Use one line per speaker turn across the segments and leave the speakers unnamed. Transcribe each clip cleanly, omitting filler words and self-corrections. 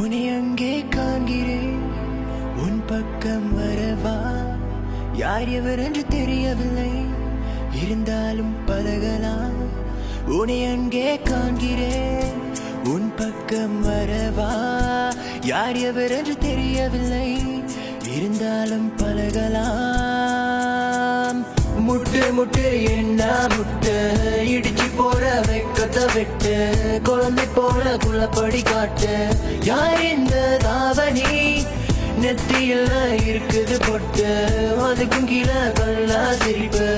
உன்னை அங்கே காண்கிறேன், உன் பக்கம் வரவா? யார் எவர் என்று தெரியவில்லை, இருந்தாலும் பழகலாம். உன்னை அங்கே காண்கிறேன், உன் பக்கம் வரவா? யார் எவர் என்று தெரியவில்லை, இருந்தாலும் பழகலாம். முட்டு முட்டு என்ன முட்டு, இடிச்சு போற வைக்கத்த விட்டு, குழந்தை போல குள்ளப்படி காட்டு. யார் இந்த தாவணி நெத்தியில இருக்குது பொட்டு, அதுக்கும் கீழே கல்லா சிரிப்பு.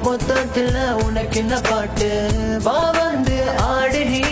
மொத்தத்துல உனக்கு என்ன பாட்டு, வா வந்து ஆடு நீ.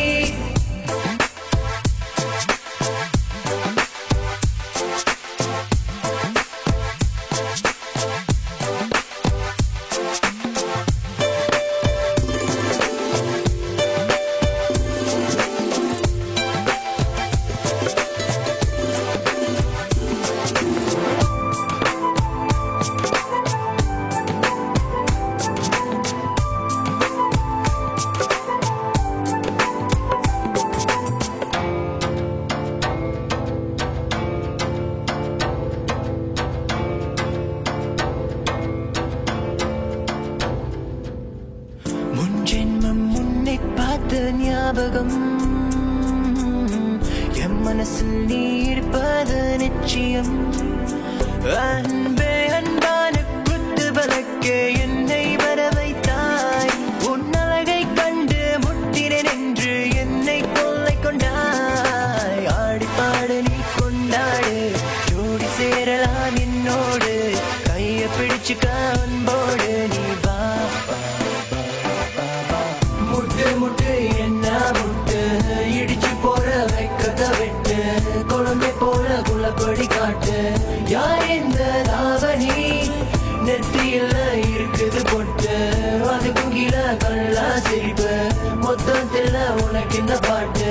ஞாபகம் என் மனசில் நீ இருப்பது நிச்சயம். அன்பே அன்பான குத்து விளக்கே என்னை வர வைத்தாய். உன் அழகை கண்டு முட்டினேன் என்று என்னை கொள்ளை கொண்டாய். ஆடி பாடு நீ கொண்டாடு, ஜோடி சேரலாம் என்னோடு. கைய பிடிச்சுக்க அன்போடு நீ வா. முட்டு முட்டு என்ன முட்டு, இடிச்சு போற வைக்கத விட்டு, குழந்தை போல குள்ளப்படி காட்டு. யார் இந்த தாவணி நெத்தியில இருக்குது பொட்டு, அதுக்கும் கீழே கல்லா சிரிப்பு. மொத்தத்துல உனக்கு இந்த பாட்டு,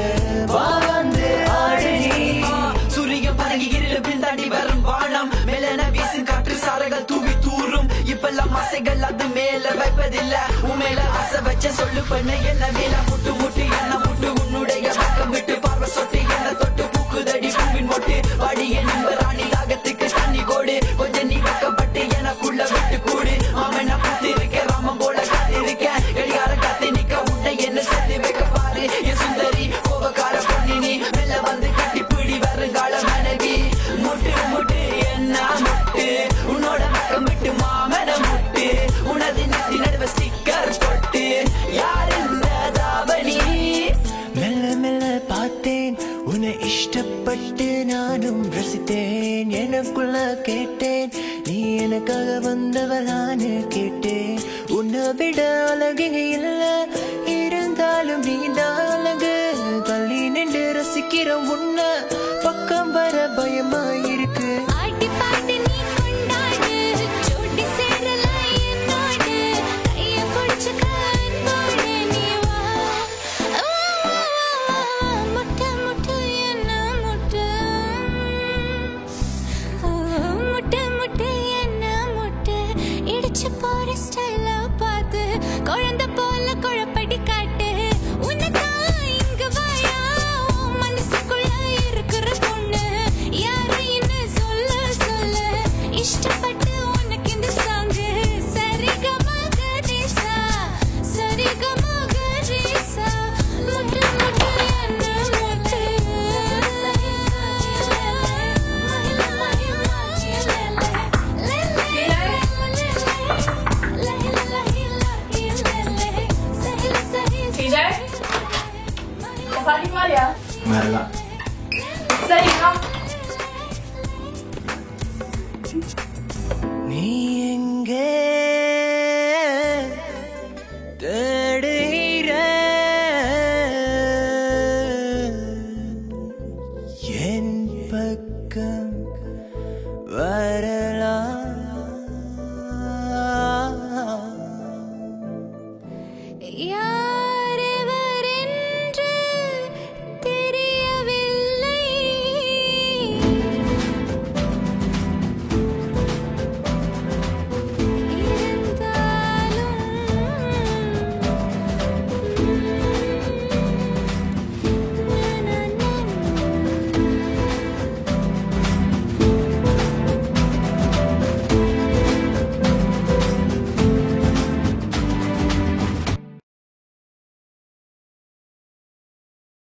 வா வந்து ஆடு நீ.
சூரியன் பறங்கி இருப்பில் தாண்டி வரும் வானம், மேலன வீசும் காற்று சாலைகள் தூவி தூரும். இப்பெல்லாம் ஆசைகள் அது மேல வைப்பதில்லை, உண்மையில ஆசை வச்ச சொல்லு பண்ண என்ன மேல. முட்டு முட்டு என்ன முட்டு, உன்னுடைய பக்கம் விட்டு பார்வை சொட்டு என்ன தொட்டு பூக்குதடி பூவின் மொட்டு. வாடிய நம்ப ராணி தாகத்துக்கு தண்ணி கோடு, கொஞ்சம் நீ வைக்கப்பட்டு எனக்குள்ள விட்டு கூடு. மாமன் நான் பார்த்து இருக்கேன், ராமன் போல காத்து இருக்கேன். கடிகார காத்து நிக்க உன்னை என்ன சேர்த்து வைக்க பாரு. என் சுந்தரி கோபக்கார பொண்ணு நீ, மெல்ல வந்து கட்டி பிடி வருங்கால மனைவி. முட்டு முட்டு என்ன முட்டு, உன்னோட பக்கம் விட்டு மாமன முட்டு. உனது நெத்தி நடுவ ஸ்டிக்கர் போட்டு, யார் இந்த தாவணி.
மெல்ல மெல்ல பார்த்தேன் உன்னை இஷ்டப்பட்டு, நானும் ரசித்தேன். எனக்குள்ள கேட்டேன், நீ எனக்காக வந்தவளான்னு கேட்டேன். உன்னை விட அழகு இல்ல, இருந்தாலும் நீ தான் அழகு. தள்ளி நின்று ரசிக்கிற உன்னை பக்கம் வர பயமா இருக்கு.
குழந்தை போல குழப்ப மாதிரியா?
வேறலாம்
சரிங்களா?
நீ எங்கே